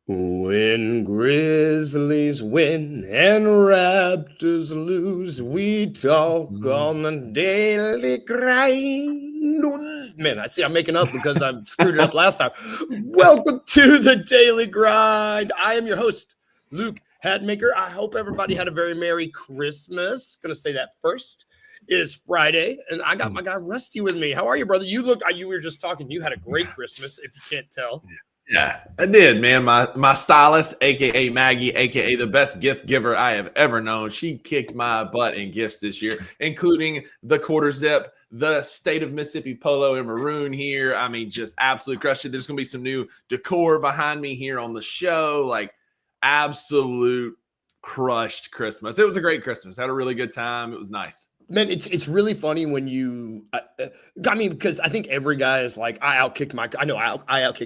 When Grizzlies win and Raptors lose, we talk on the daily grind. Man, I see I'm making up because I screwed it up last time. Welcome to the Daily Grind. I am your host, Luke Hatmaker. I hope everybody had a very Merry Christmas. Gonna say that first. It is Friday, and I got my guy Rusty with me. How are you, brother? You were just talking. You had a great Christmas, if you can't tell. Yeah, I did, man. My stylist, aka Maggie, aka the best gift giver I have ever known. She kicked my butt in gifts this year, including the quarter zip, the state of Mississippi polo in maroon here. I mean, just absolutely crushed it. There's gonna be some new decor behind me here on the show. Like, absolute crushed Christmas. It was a great Christmas. Had a really good time. It was nice. Man, it's really funny when you, I mean, because I think every guy is like, I outkicked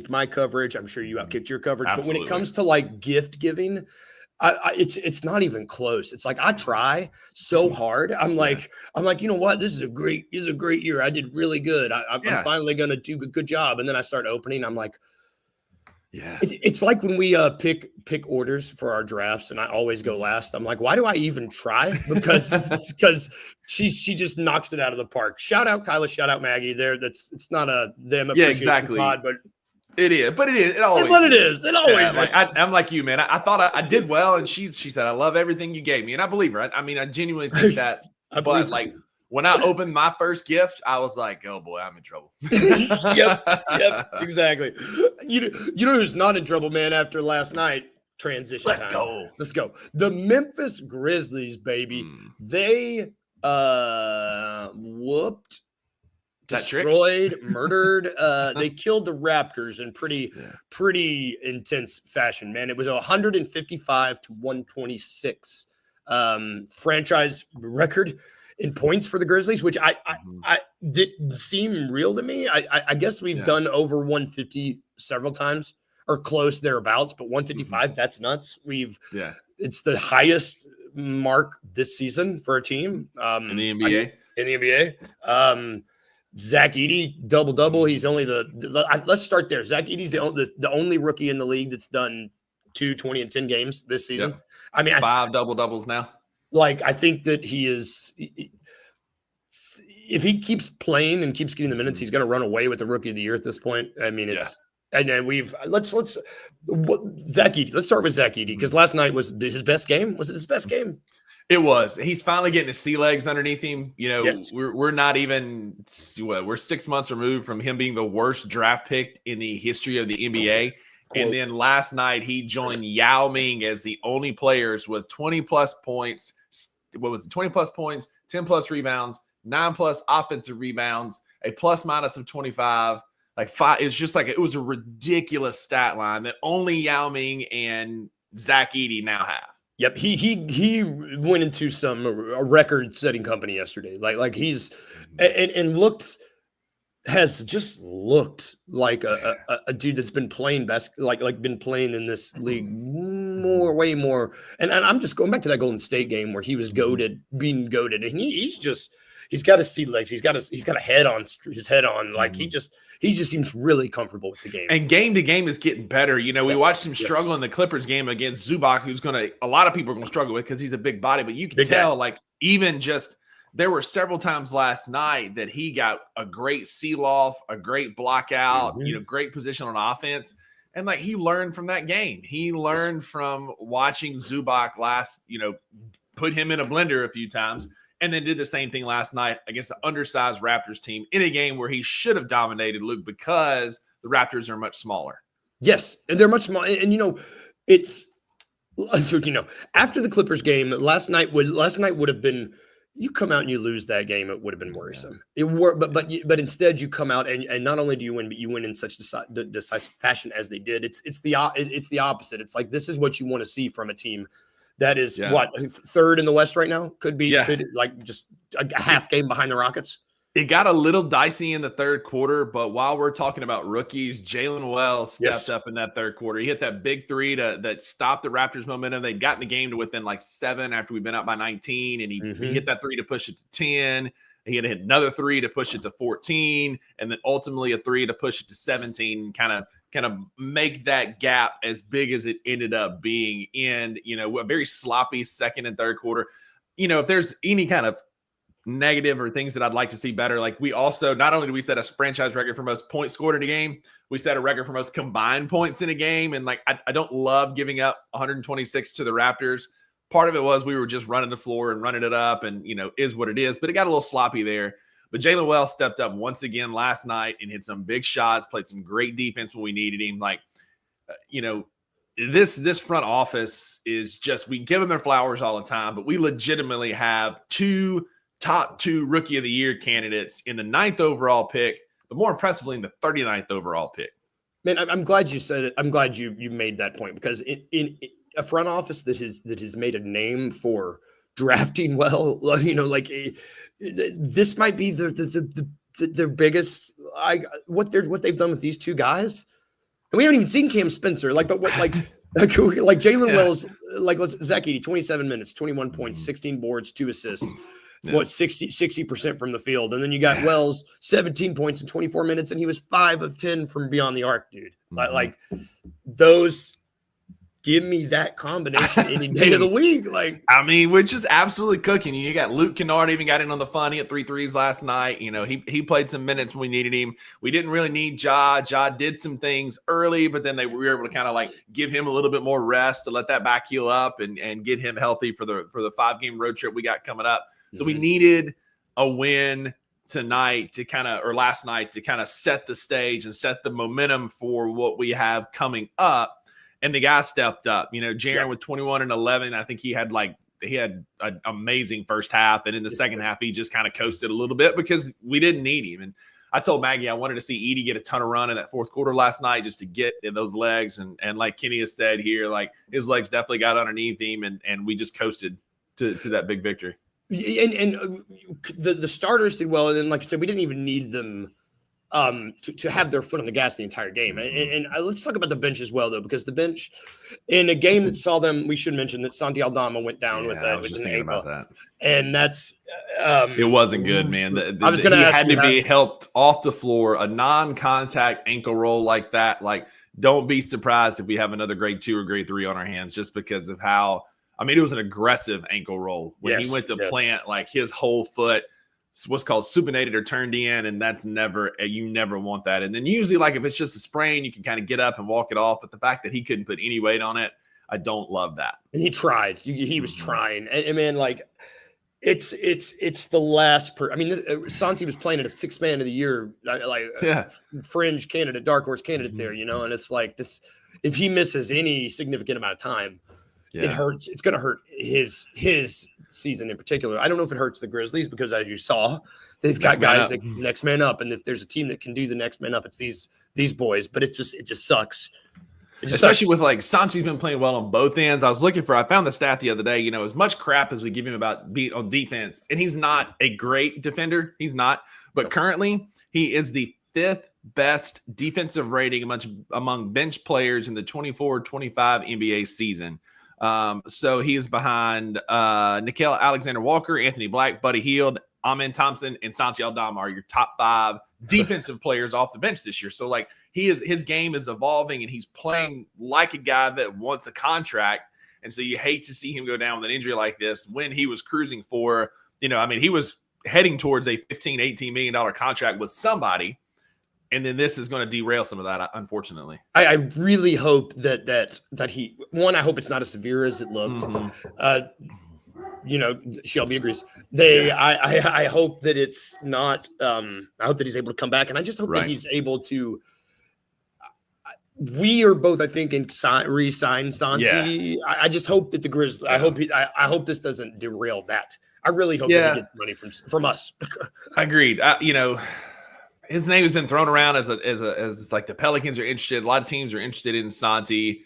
my coverage. I'm sure you outkicked your coverage. Absolutely. But when it comes to like gift giving, it's not even close. It's like I try so hard. I'm like, you know what? This is a great year. I did really good. I'm finally gonna do a good job. And then I start opening. I'm like, yeah, it's like when we pick orders for our drafts, and I always go last. I'm like, why do I even try? Because she just knocks it out of the park. Shout out Kyla, shout out Maggie. It's not a them appreciation pod, but it is. But it is. It always. But it is. It always is. I'm like you, man. I thought I did well, and she said, I love everything you gave me, and I believe her. I mean, I genuinely think that. But like, when I opened my first gift, I was like, oh boy, I'm in trouble. Yep, exactly. You know who's not in trouble, man, after last night? Transition time. Let's go. The Memphis Grizzlies, baby. They whooped, destroyed, murdered. They killed the Raptors in pretty intense fashion, man. It was 155 to 126. Franchise record in points for the Grizzlies, which I didn't seem real to me. I guess we've done over 150 several times or close thereabouts, but 155, that's nuts. It's the highest mark this season for a team in the NBA. Zach Edey, double. He's only let's start there. Zach Edey's the only rookie in the league that's done 20 and 10 games this season. Yep. I mean, 5 double-doubles now. Like, I think that he is, if he keeps playing and keeps getting the minutes, he's going to run away with the Rookie of the Year at this point. I mean, and then let's Zach Edey. Let's start with Zach Edey, because last night was his best game. Was it his best game? It was. He's finally getting his sea legs underneath him. You know, we're not even, we're 6 months removed from him being the worst draft pick in the history of the NBA. And then last night, he joined Yao Ming as the only players with 20-plus points. What was it? 20-plus points, 10-plus rebounds, 9-plus offensive rebounds, a plus-minus of 25. Like 5. It's just like it was a ridiculous stat line that only Yao Ming and Zach Edey now have. Yep, he went into a record-setting company yesterday. Like he's and has just looked like a dude that's been playing been playing in this league way more. And I'm just going back to that Golden State game where he was being goated, and he's got his sea legs. He's got a head on his head on. Like he just seems really comfortable with the game. And game to game is getting better. You know, we watched him struggle in the Clippers game against Zubac, who's a lot of people are going to struggle with because he's a big body, but you can tell like even just. There were several times last night that he got a great seal off, a great block out, great position on offense. And like he learned from that game. He learned from watching Zubac put him in a blender a few times, and then did the same thing last night against the undersized Raptors team in a game where he should have dominated, Luke, because the Raptors are much smaller. Yes, and they're much smaller. And it's after the Clippers game last night would have been. You come out and you lose that game, it would have been worrisome. But instead you come out and not only do you win, but you win in such decisive fashion as they did. It's the opposite. It's like this is what you want to see from a team that is third in the West right now. Could like just a half game behind the Rockets. It got a little dicey in the third quarter, but while we're talking about rookies, Jalen Wells stepped up in that third quarter. He hit that big three that stopped the Raptors' momentum. They'd gotten the game to within like 7 after we'd been up by 19, and he hit that three to push it to 10. He hit another three to push it to 14, and then ultimately a three to push it to 17, kind of kind of make that gap as big as it ended up being in, a very sloppy second and third quarter. If there's any kind of negative or things that I'd like to see better, like we also, not only do we set a franchise record for most points scored in a game, we set a record for most combined points in a game. And like, I don't love giving up 126 to the Raptors. Part of it was we were just running the floor and running it up and, is what it is, but it got a little sloppy there. But Jalen Wells stepped up once again last night and hit some big shots, played some great defense when we needed him. Like, this front office is just, we give them their flowers all the time, but we legitimately have top two rookie of the year candidates in the 9th overall pick, but more impressively in the 39th overall pick. Man, I'm glad you said it. I'm glad you made that point, because in a front office that has made a name for drafting well, this might be the biggest what they've done with these two guys. And we haven't even seen Cam Spencer. Jalen Wells, Zach Edey, 27 minutes, 21 points, 16 boards, 2 assists. Yeah. 60% from the field. And then you got Wells, 17 points in 24 minutes, and he was 5 of 10 from beyond the arc, dude. Mm-hmm. Those, give me that combination any day of the week. Which is absolutely cooking. You got Luke Kennard even got in on the fun. He had 3 threes last night. He played some minutes when we needed him. We didn't really need Ja. Ja did some things early, but then we were able to kind of give him a little bit more rest to let that back heal up and get him healthy for the 5-game road trip we got coming up. So we needed a win last night to kind of set the stage and set the momentum for what we have coming up. And the guy stepped up. Jaren with 21 and 11. I think he had an amazing first half. And in the second half, he just kind of coasted a little bit because we didn't need him. And I told Maggie I wanted to see Edey get a ton of run in that fourth quarter last night just to get in those legs. And like Kenny has said here, his legs definitely got underneath him, and we just coasted to that big victory. And the starters did well, and then, like I said, we didn't even need them to have their foot on the gas the entire game. And let's talk about the bench as well, though, because the bench in a game that saw them, we should mention that Santi Aldama went down with an ankle. About that. And that's it wasn't good, man. I was going to ask, had to be helped off the floor. A non-contact ankle roll like that, don't be surprised if we have another grade 2 or grade 3 on our hands, just because of how. It was an aggressive ankle roll when he went to plant, his whole foot what's called supinated or turned in, and that's you never want that. And then usually, if it's just a sprain, you can kind of get up and walk it off. But the fact that he couldn't put any weight on it, I don't love that. And he tried. He was trying. And man, it's the last Santi was playing at a 6th man of the year, fringe candidate, dark horse candidate there, and it's this. If he misses any significant amount of time, it hurts. It's going to hurt his season in particular. I don't know if it hurts the Grizzlies, because as you saw, they've got guys that next man up. And if there's a team that can do the next man up, it's these boys. But it just sucks. Especially with Santi's been playing well on both ends. I found the stat the other day, as much crap as we give him about being on defense, and he's not a great defender. He's not. But currently he is the 5th best defensive rating among bench players in the 24-25 NBA season. So he is behind Nickeil Alexander-Walker, Anthony Black, Buddy Hield, Amen Thompson, and Santi Aldama are your top 5 defensive players off the bench this year. So his game is evolving, and he's playing like a guy that wants a contract. And so you hate to see him go down with an injury like this when he was cruising for, he was heading towards a $15-18 million contract with somebody. And then this is going to derail some of that, unfortunately. I really hope that he – I hope it's not as severe as it looked. Shelby agrees. I hope that it's not I hope that he's able to come back. And I just hope that he's able to – we are both, I think, in re-sign Santi. Yeah. I just hope that the Grizzlies I hope this doesn't derail that. I really hope that he gets money from us. Agreed. His name has been thrown around as the Pelicans are interested. A lot of teams are interested in Santi.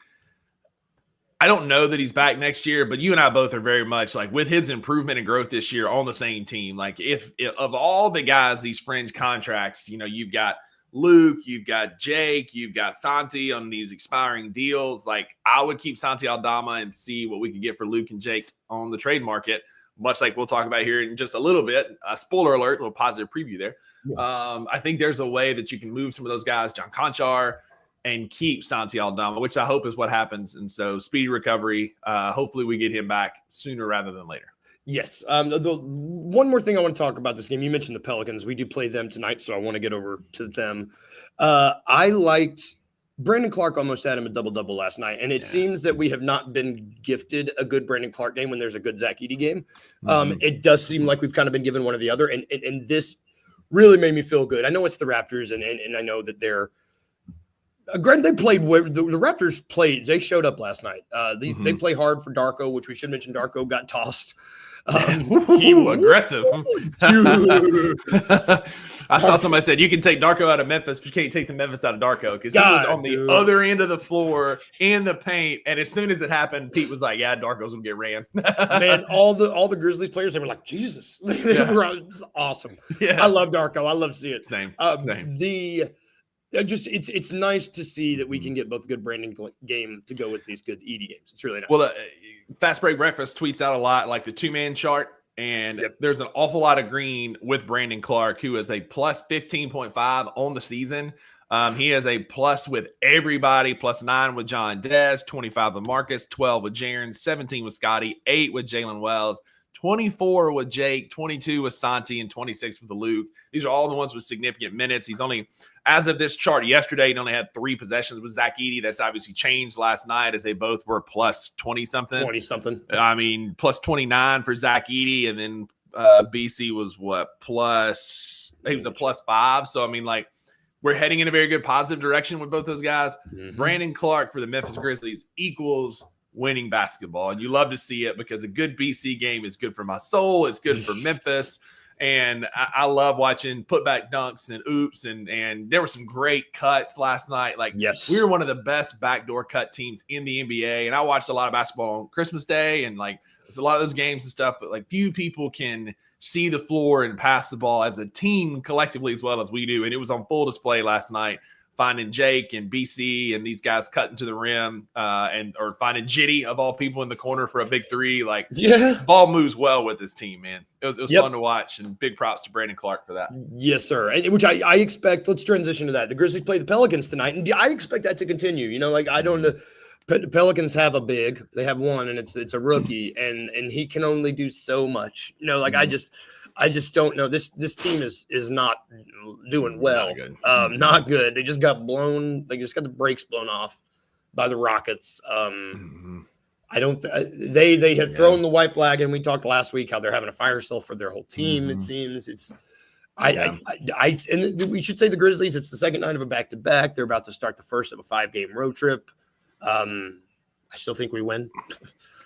I don't know that he's back next year, but you and I both are very much with his improvement and growth this year on the same team. If of all the guys, these fringe contracts, you've got Luke, you've got Jake, you've got Santi on these expiring deals. I would keep Santi Aldama and see what we could get for Luke and Jake on the trade market, much like we'll talk about here in just a little bit. Spoiler alert, a little positive preview there. I think there's a way that you can move some of those guys. John Conchar, and keep Santi Aldama, which I hope is what happens. And so speedy recovery. Hopefully we get him back sooner rather than later. Yes. The one more thing I want to talk about this game. You mentioned the Pelicans. We do play them tonight, so I want to get over to them. I liked Brandon Clark almost had him a double-double last night, and it seems that we have not been gifted a good Brandon Clark game when there's a good Zach Edey game. It does seem like we've kind of been given one or the other, and this really made me feel good. I know it's the Raptors, and I know that they're granted, they played. The Raptors played. They showed up last night. They play hard for Darko, which we should mention. Darko got tossed. He was aggressive. I saw somebody said you can take Darko out of Memphis, but you can't take the Memphis out of Darko because he was on the other end of the floor in the paint. And as soon as it happened, Pete was like, "Yeah, Darko's gonna get ran." Man, all the Grizzlies players, they were like, "Jesus, it was awesome." Yeah. I love Darko. I love to see it. Same. It's nice to see that we can get both a good Brandon game to go with these good Edey games. It's really nice. Well, Fast Break Breakfast tweets out a lot like the 2-man chart, and there's an awful lot of green with Brandon Clark, who is a plus 15.5 on the season. He has a plus with everybody, plus 9 with John Dez, 25 with Marcus, 12 with Jaren, 17 with Scotty, 8 with Jalen Wells, 24 with Jake, 22 with Santi, and 26 with Luke. These are all the ones with significant minutes. He's only, as of this chart yesterday, he only had 3 possessions with Zach Edey. That's obviously changed last night as they both were plus 20-something. 20-something. I mean, plus 29 for Zach Edey, and then BC was what? He was a plus 5. So, I mean, like, we're heading in a very good positive direction with both those guys. Brandon Clark for the Memphis Grizzlies equals winning basketball, and you love to see it because a good BC game is good for my soul. It's good for Memphis, and I love watching putback dunks and oops, and there were some great cuts last night. Like, we were one of the best backdoor cut teams in the NBA, and I watched a lot of basketball on Christmas Day, and like it's a lot of those games and stuff, but like few people can see the floor and pass the ball as a team collectively as well as we do, and it was on full display last night. Finding Jake and BC and these guys cutting to the rim, or finding Jitty of all people in the corner for a big 3. Like, ball moves well with this team, man. It was fun to watch, and big props to Brandon Clark for that. Yes, sir. And which I expect. Let's transition to that. The Grizzlies play the Pelicans tonight, and I expect that to continue. You know, like I don't know. The Pelicans have a big. They have one, and it's a rookie, and he can only do so much. You know, like I just don't know. This team is not doing well. Not good. Not good. They just got blown. They just got the brakes blown off by the Rockets. I don't. They had thrown the white flag, and we talked last week how they're having a fire sale for their whole team. It seems it's. And we should say the Grizzlies. It's the second night of a back-to-back. They're about to start the first of a 5-game road trip. I still think we win.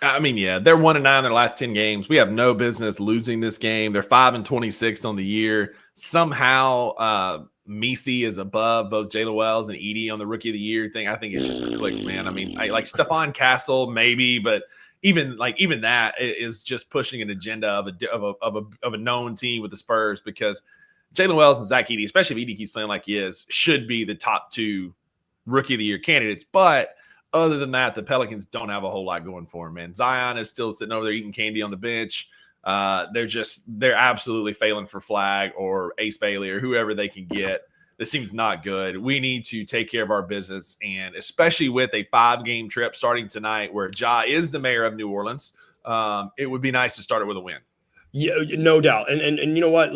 I mean, yeah, they're 1-9 in their last 10 games. We have no business losing this game. They're 5-26 on the year. Somehow, Misi is above both Jalen Wells and Edey on the Rookie of the Year thing. I think it's just clicks, man. I mean, like Stephon Castle, maybe, but even that is just pushing an agenda of a known team with the Spurs, because Jalen Wells and Zach Edey, especially if Edey keeps playing like he is, should be the top 2 Rookie of the Year candidates, but. Other than that, the Pelicans don't have a whole lot going for them, man. Zion is still sitting over there eating candy on the bench. They're absolutely failing for Flag or Ace Bailey or whoever they can get. This seems not good. We need to take care of our business, and especially with a 5-game trip starting tonight where Ja is the mayor of New Orleans, it would be nice to start it with a win. Yeah, no doubt. And you know what?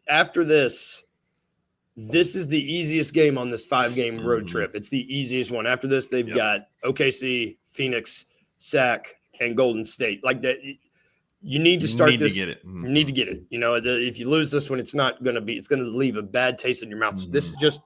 After this – this is the easiest game on this 5-game road trip. It's the easiest one. After this, they've got OKC, Phoenix, Sac, and Golden State. Like that, you need to start this. You need to get it. You know, if you lose this one, it's going to leave a bad taste in your mouth. So this is just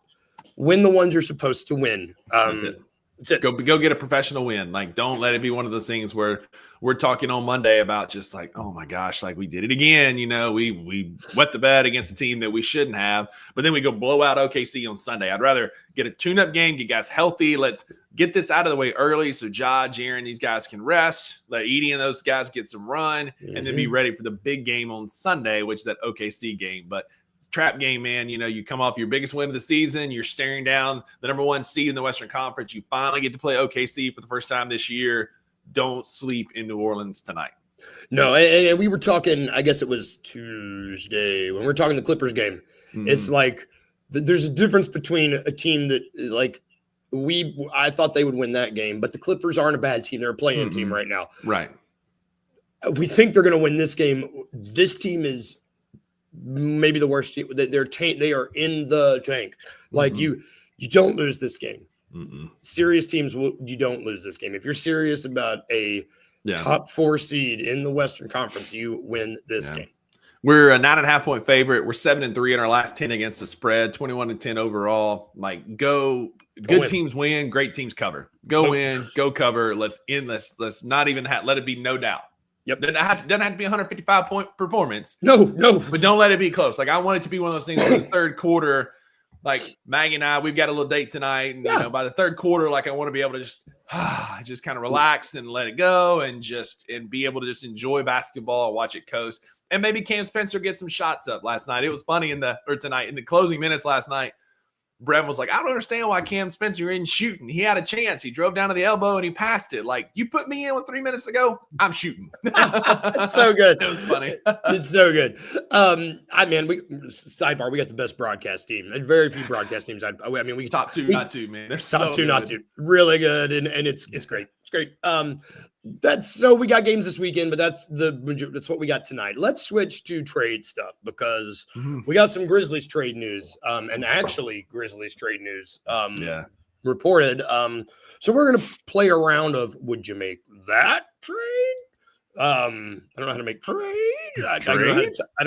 win the ones you're supposed to win. That's it. Go get a professional win. Like, don't let it be one of those things where we're talking on Monday about just like, oh my gosh, like we did it again. You know, we wet the bed against a team that we shouldn't have, but then we go blow out OKC on Sunday. I'd rather get a tune-up game, get guys healthy. Let's get this out of the way early so Ja, Jaren, these guys can rest. Let Edey and those guys get some run, and then be ready for the big game on Sunday, which is that OKC game. But trap game, man. You know, you come off your biggest win of the season. You're staring down the number 1 seed in the Western Conference. You finally get to play OKC for the first time this year. Don't sleep in New Orleans tonight. No, and we were talking, I guess it was Tuesday, when we were talking the Clippers game. It's like there's a difference between a team that like I thought they would win that game, but the Clippers aren't a bad team. They're a play-in team right now. Right. We think they're going to win this game. This team is maybe the worst team. They are in the tank. Like you don't lose this game. Serious teams, you don't lose this game. If you're serious about a top 4 seed in the Western Conference, you win this game. We're a 9.5-point favorite. We're 7-3 in our last 10 against the spread, 21-10 overall. Like, good teams win, great teams cover. Go win, go cover. Let's end this. Let's not even let it be no doubt. Yep. Doesn't have to be a 155-point performance. No. But don't let it be close. Like, I want it to be one of those things where the third quarter, like Maggie and I, we've got a little date tonight. And, by the third quarter, like I want to be able to just kind of relax and let it go and be able to just enjoy basketball and watch it coast. And maybe Cam Spencer gets some shots up last night. It was funny tonight in the closing minutes last night. Brevin was like, I don't understand why Cam Spencer isn't shooting. He had a chance. He drove down to the elbow and he passed it. Like, you put me in with 3 minutes to go, I'm shooting. It's so good. It was funny. It's so good. Sidebar, we got the best broadcast team. And very few broadcast teams. We top two, not two, man. They're top so two, good. not two. Really good. And it's great. It's great. So we got games this weekend, but that's what we got tonight. Let's switch to trade stuff because we got some Grizzlies trade news. And actually Grizzlies trade news reported. So we're gonna play a round of would you make that trade? I don't know how to make trade. I don't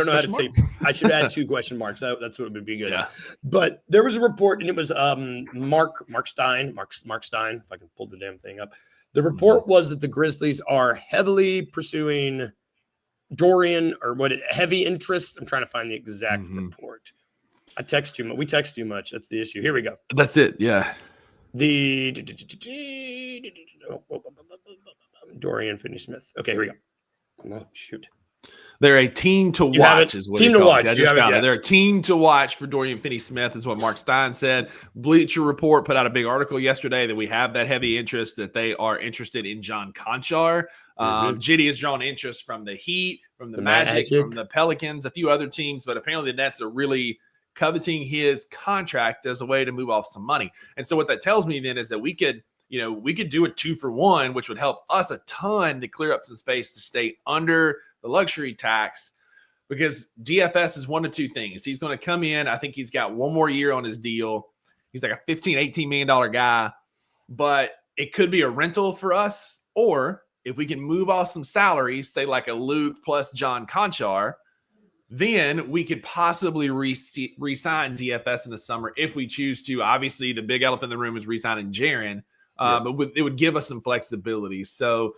know how to say. I should add 2 question marks. That's what would be good. Yeah. But there was a report, and it was Mark Stein. If I can pull the damn thing up. The report was that the Grizzlies are heavily pursuing Dorian heavy interest. I'm trying to find the exact report. I text too much. We text too much. That's the issue. Here we go. That's it. Yeah. The Dorian Finney-Smith. Okay, here we go. Oh, shoot. They're a team to watch, is what team to watch. I just found it. They're a team to watch for Dorian Finney-Smith, is what Mark Stein said. Bleacher Report put out a big article yesterday that we have that heavy interest, that they are interested in John Conchar. Jitty has drawn interest from the Heat, from the Magic, from the Pelicans, a few other teams, but apparently the Nets are really coveting his contract as a way to move off some money. And so what that tells me then is that we could do a 2-for-1, which would help us a ton to clear up some space to stay under the luxury tax, because DFS is 1 of 2 things. He's going to come in. I think he's got 1 more year on his deal. He's like a $15-18 million guy, but it could be a rental for us. Or if we can move off some salaries, say like a Luke plus John Conchar, then we could possibly re-sign DFS in the summer if we choose to. Obviously, the big elephant in the room is re-signing Jaren, but it would give us some flexibility. So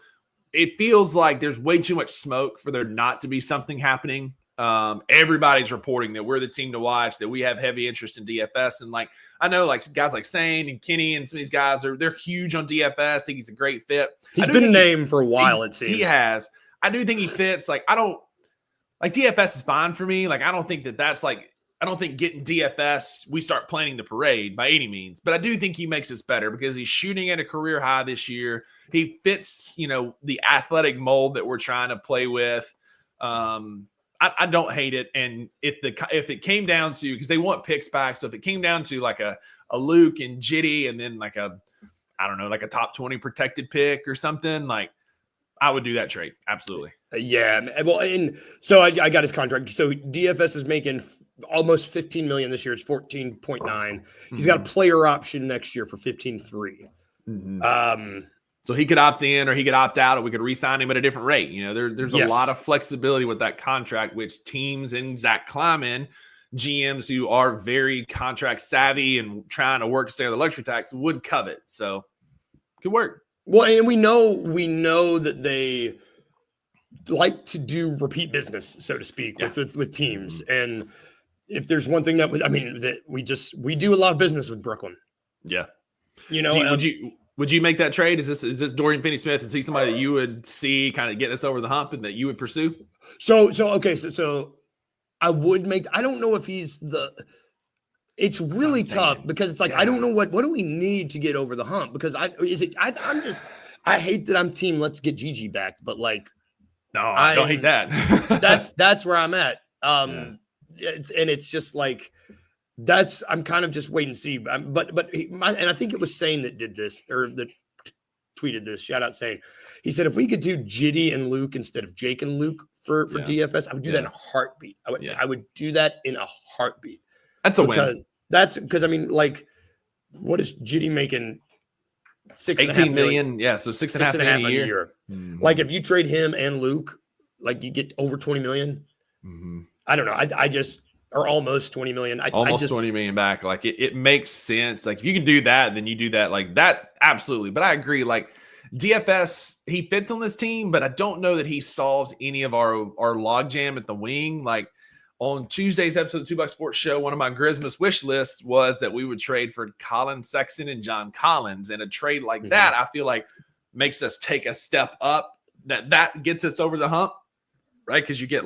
it feels like there's way too much smoke for there not to be something happening. Everybody's reporting that we're the team to watch, that we have heavy interest in DFS. And like, I know like guys like Sane and Kenny and some of these guys they're huge on DFS. I think he's a great fit. He's been named for a while, it seems. He has. I do think he fits. Like, DFS is fine for me. Like, I don't think getting DFS, we start planning the parade by any means. But I do think he makes us better because he's shooting at a career high this year. He fits, the athletic mold that we're trying to play with. I don't hate it. And if it came down to, because they want picks back, so if it came down to like a Luke and Jitty and then like a top 20 protected pick or something, like I would do that trade. Absolutely. Yeah. Well, and so I got his contract. So DFS is making almost $15 million this year. It's 14.9. He's got a player option next year for 15.3. So he could opt in or he could opt out, or we could re-sign him at a different rate. There's a lot of flexibility with that contract, which teams and Zach Kleiman, GMs who are very contract savvy and trying to work to stay on the luxury tax, would covet. So could work. Well, and we know that they like to do repeat business, so to speak, with teams. And if there's one thing that we do a lot of business with Brooklyn. Yeah. Would you make that trade? Is this Dorian Finney-Smith? Is he somebody that you would see kind of getting us over the hump and that you would pursue? So I would make. I don't know if he's it's really tough because it's like I don't know what do we need to get over the hump, because I hate that I'm team let's get Gigi back, but like no, I don't hate that. that's where I'm at. It's just like I'm kind of just wait and see. But and I think it was Sane that did this or that tweeted this. Shout out Sane. He said if we could do Jitty and Luke instead of Jake and Luke for DFS, I would do that in a heartbeat. I would do that in a heartbeat. That's a win. Because I mean, like, what is Jitty making? 18 million. Yeah, so 6.5 million a year. Mm-hmm. Like if you trade him and Luke, like you get over 20 million. Mm-hmm. I don't know. I just or almost 20 million. Almost 20 million back. Like it makes sense. Like if you can do that, then you do that. Like that, absolutely. But I agree. Like DFS, he fits on this team, but I don't know that he solves any of our logjam at the wing. Like on Tuesday's episode of the $2 Sports Show, one of my Grizzlies wish lists was that we would trade for Colin Sexton and John Collins. And a trade like that, I feel like makes us take a step up. That gets us over the hump, right? Because you get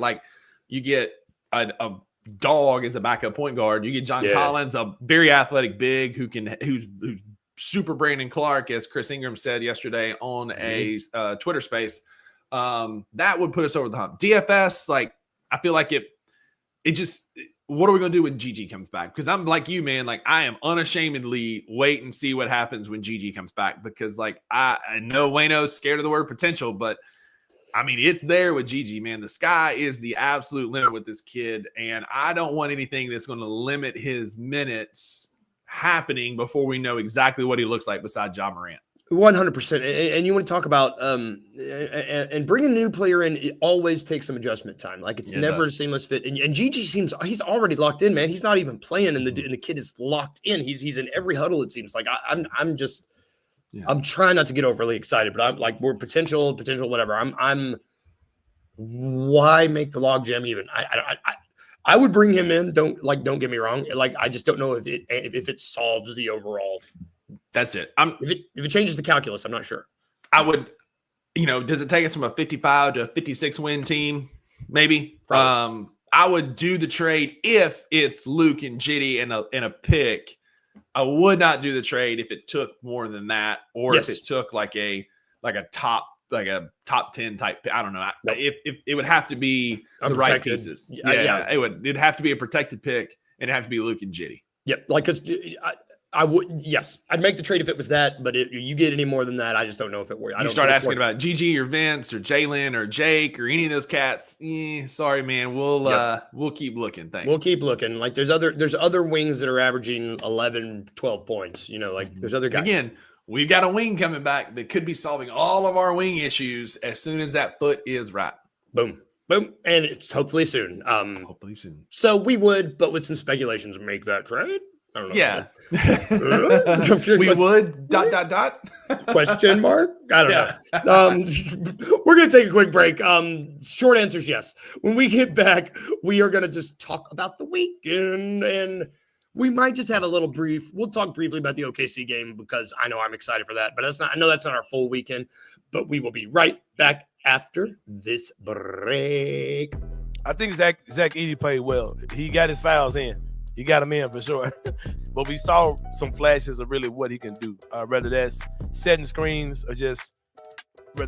a dog as a backup point guard. You get John Collins, a very athletic big who's super Brandon Clark, as Chris Ingram said yesterday on a Twitter space. That would put us over the hump. DFS, like I feel like it just, what are we going to do when GG comes back? Because I'm like you, man. Like I am unashamedly wait and see what happens when GG comes back, because like I know Wayno's scared of the word potential, but I mean, it's there with GG, man. The sky is the absolute limit with this kid, and I don't want anything that's going to limit his minutes happening before we know exactly what he looks like besides Ja Morant. 100%. And you want to talk about and bringing a new player in, it always takes some adjustment time. Like it's never a seamless fit. And GG seems he's already locked in, man. He's not even playing, and the kid is locked in. He's in every huddle. It seems like I'm just. Yeah. I'm trying not to get overly excited, but I'm like, we're potential, whatever. I'm why make the log jam even? I would bring him in. Don't get me wrong. Like, I just don't know if it solves the overall. That's it. If it changes the calculus, I'm not sure. I would, does it take us from a 55 to a 56 win team? Maybe. Probably. I would do the trade if it's Luke and Jitty and a pick. I would not do the trade if it took more than that, or if it took like a top 10 type. I don't know. Nope. If it would have to be the right pieces. It'd have to be a protected pick, and it'd have to be Luke and Jitty. Yep. Like, cause I would, yes, I'd make the trade if it was that, but you get any more than that, I just don't know if it works. You start asking about GG or Vince or Jalen or Jake or any of those cats. Sorry, man. We'll keep looking. Thanks. We'll keep looking. Like there's other wings that are averaging 11, 12 points. There's other guys. Again, we've got a wing coming back that could be solving all of our wing issues as soon as that foot is right. Boom. Boom. And it's hopefully soon. Hopefully soon. So we would, but with some speculations, make that trade. I don't know. Yeah. We would ... Question mark? I don't know. We're going to take a quick break. Short answer is yes. When we get back, we are going to just talk about the weekend, and we might just have a little we'll talk briefly about the OKC game, because I know I'm excited for that, but I know that's not our full weekend, but we will be right back after this break. I think Zach Edey played well. He got his fouls in. He got him in for sure. But we saw some flashes of really what he can do. Whether that's setting screens or just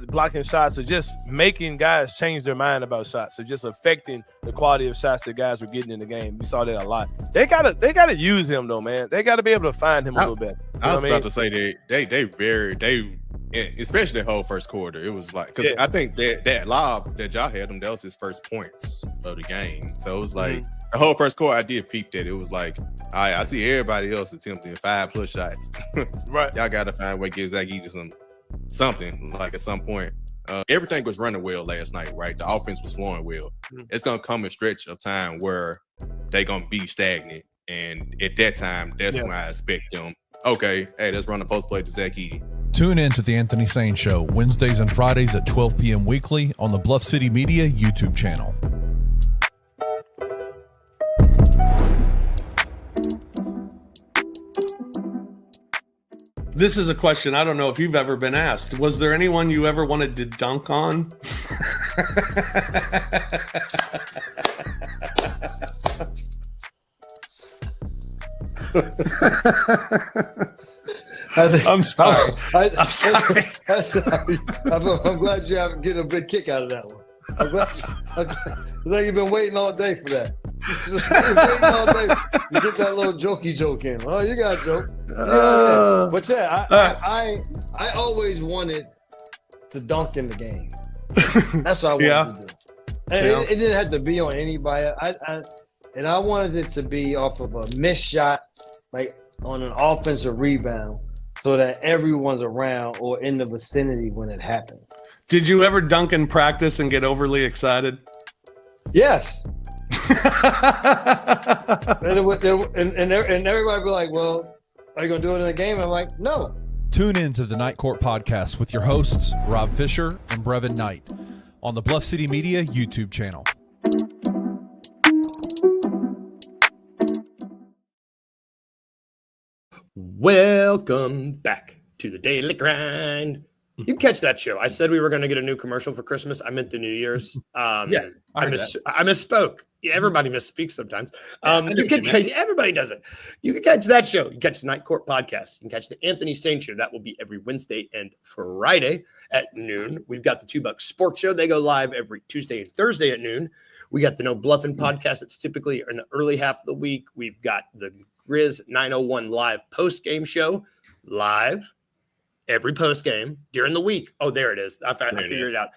blocking shots or just making guys change their mind about shots or just affecting the quality of shots that guys were getting in the game. We saw that a lot. They gotta use him though, man. They gotta be able to find him a little better. I was about to say they especially the whole first quarter. It was like, because I think that lob that y'all had him, that was his first points of the game. So it was like the whole first quarter, I did peep that. It was like, I see everybody else attempting 5+ shots. Right. Y'all got to find a way to give Zach Edey something, like at some point. Everything was running well last night, right? The offense was flowing well. It's going to come a stretch of time where they're going to be stagnant. And at that time, that's when I expect them, okay, hey, let's run a post play to Zach Edey. Tune in to the Anthony Sane Show Wednesdays and Fridays at 12 p.m. weekly on the Bluff City Media YouTube channel. This is a question I don't know if you've ever been asked. Was there anyone you ever wanted to dunk on? I'm sorry. I'm sorry. I'm glad you're getting a big kick out of that one. I'm glad you've been waiting all day for that. Waiting all day to get that little jokey joke in. Oh, you got a joke. But yeah, I always wanted to dunk in the game. That's what I wanted to do. And it didn't have to be on anybody. I wanted it to be off of a missed shot, like on an offensive rebound, so that everyone's around or in the vicinity when it happened. Did you ever dunk in practice and get overly excited? Yes. and everybody be like, well, are you going to do it in a game? I'm like, no. Tune in to the Night Court Podcast with your hosts, Rob Fisher and Brevin Knight, on the Bluff City Media YouTube channel. Welcome back to the Daily Grind. You can catch that show. I said we were going to get a new commercial for Christmas. I meant the New Year's. I misspoke. Yeah, everybody misspeaks sometimes. Everybody does it. You can catch that show. You can catch the Night Court Podcast. You can catch the Anthony Saint Show. That will be every Wednesday and Friday at noon. We've got the $2 Sports Show. They go live every Tuesday and Thursday at noon. We got the No Bluffing Podcast. It's typically in the early half of the week. We've got the Grizz 901 live post-game show live every post-game during the week. Oh, there it is. I figured it out.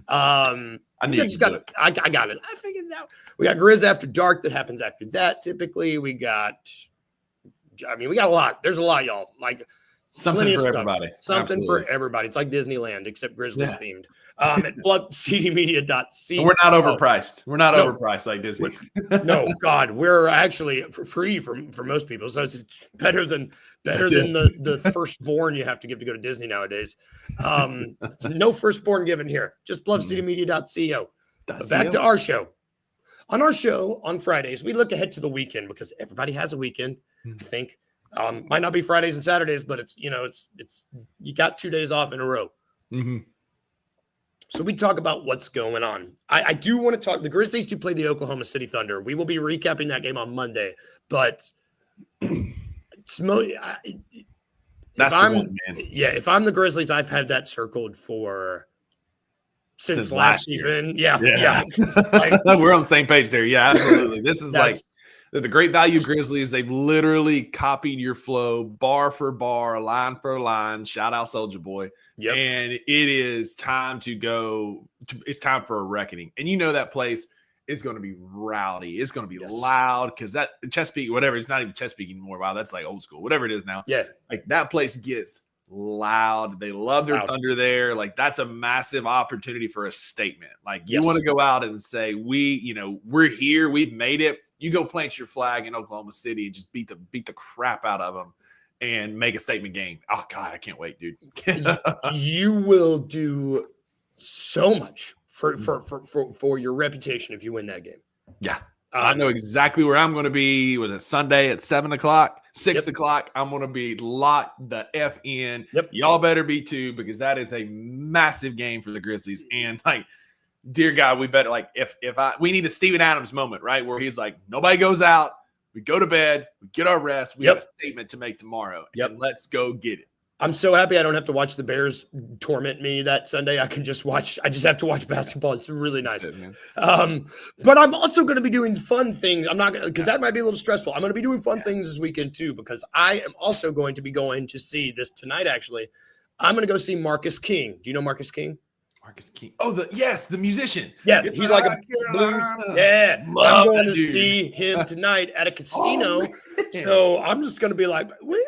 I got it. I figured it out. We got Grizz After Dark that happens after that. Typically, we got a lot. There's a lot, y'all. Like something for everybody. Something for everybody. It's like Disneyland, except Grizzlies themed. At bloodcdmedia.co. We're not overpriced. We're not overpriced like Disney. No, God, we're actually free for most people. So it's better than the firstborn you have to give to go to Disney nowadays. No firstborn given here. Just bloodcitymedia.co. Back to our show. On our show on Fridays, we look ahead to the weekend because everybody has a weekend. I think might not be Fridays and Saturdays, but it's you got 2 days off in a row. Mm-hmm. So we talk about what's going on. I do want to talk. The Grizzlies do play the Oklahoma City Thunder. We will be recapping that game on Monday. But if I'm the Grizzlies, I've had that circled since last season. Yeah. We're on the same page there. Yeah, absolutely. This is like the Great Value Grizzlies. They've literally copied your flow, bar for bar, line for line. Shout out Soulja Boy. Yep. And it is time to go. It's time for a reckoning. And you know that place is going to be rowdy. It's going to be loud because that Chesapeake, whatever, it's not even Chesapeake anymore. Wow, that's like old school. Whatever it is now. Yeah. Like that place gets loud. They love their Thunder there. Like that's a massive opportunity for a statement. Like you want to go out and say, we're here. We've made it. You go plant your flag in Oklahoma City and just beat the crap out of them and make a statement game. Oh God, I can't wait, dude. You will do so much for your reputation if you win that game. Yeah. I know exactly where I'm going to be. Was it Sunday at 7:00, 6:00? I'm going to be locked the F in. Yep. Y'all better be too, because that is a massive game for the Grizzlies. And like, dear God, we better we need a Steven Adams moment, right? Where he's like, nobody goes out. We go to bed. We get our rest. We have a statement to make tomorrow. Yep. And let's go get it. I'm so happy I don't have to watch the Bears torment me that Sunday. I just have to watch basketball. It's really nice. Good, But I'm also going to be doing fun things. I'm not going to, because that might be a little stressful. I'm going to be doing fun things this weekend too, because I am also going to be going to see this tonight. Actually, I'm going to go see Marcus King. Do you know Marcus King? Marcus King. Oh, the musician. Yeah, he's like a blues. Yeah, I'm going to see him tonight at a casino. So I'm just going to be like, woo!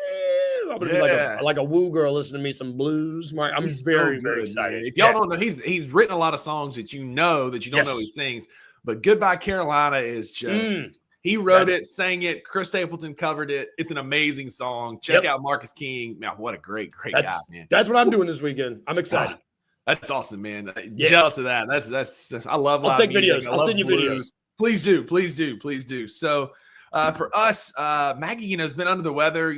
I'm going to be like a woo girl listening to me some blues. I'm very excited. Man. If y'all don't know, he's written a lot of songs that you don't know he sings. But Goodbye Carolina is just he wrote it, sang it. Chris Stapleton covered it. It's an amazing song. Check out Marcus King. Man, what a great guy, man. That's what I'm doing this weekend. I'm excited. That's awesome, man. Jealous of that. That's I love. I'll take videos. I'll send you videos. Please do. So, for us, Maggie, has been under the weather.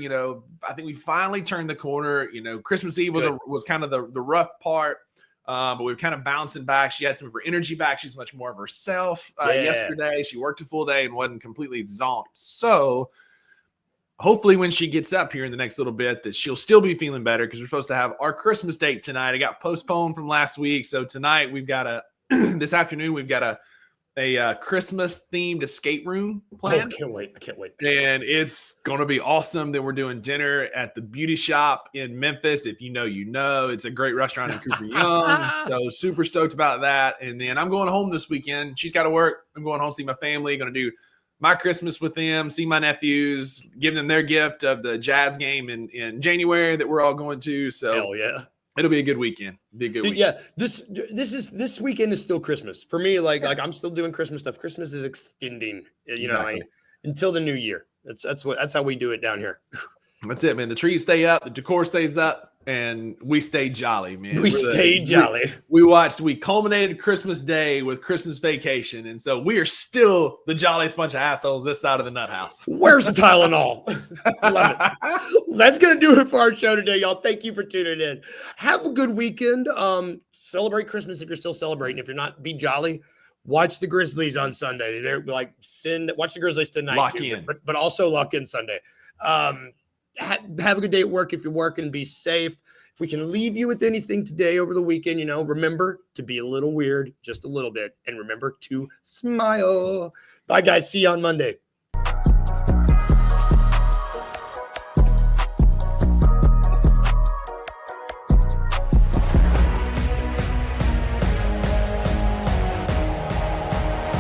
I think we finally turned the corner. Christmas Eve was kind of the rough part, but we're kind of bouncing back. She had some of her energy back. She's much more of herself yesterday. She worked a full day and wasn't completely zonked. So, hopefully when she gets up here in the next little bit that she'll still be feeling better, because we're supposed to have our Christmas date tonight. It got postponed from last week. So tonight we've got this afternoon we've got a Christmas themed escape room planned. I can't wait. And it's going to be awesome. Then we're doing dinner at the Beauty Shop in Memphis. If you know, you know. It's a great restaurant in Cooper Young. So super stoked about that. And then I'm going home this weekend. She's got to work. I'm going home to see my family. Going to do my Christmas with them, see my nephews, give them their gift of the Jazz game in January that we're all going to. So hell yeah. It'll be a good weekend. Weekend. Yeah, this weekend is still Christmas for me. Like I'm still doing Christmas stuff. Christmas is extending, Exactly. Until the new year. That's how we do it down here. That's it, man. The trees stay up, the decor stays up, and we stay jolly, man. We culminated Christmas Day with Christmas Vacation, and so we are still the jolliest bunch of assholes this side of the nut house. Where's the Tylenol? Love it. That's gonna do it for our show today, y'all. Thank you for tuning in. Have a good weekend. Celebrate Christmas if you're still celebrating. If you're not, be jolly. Watch the Grizzlies on Sunday. They're watch the Grizzlies tonight. Lock in. But also lock in Sunday. Have a good day at work if you're working. Be safe. If we can leave you with anything today over the weekend, remember to be a little weird, just a little bit, and remember to smile. Bye, guys. See you on Monday.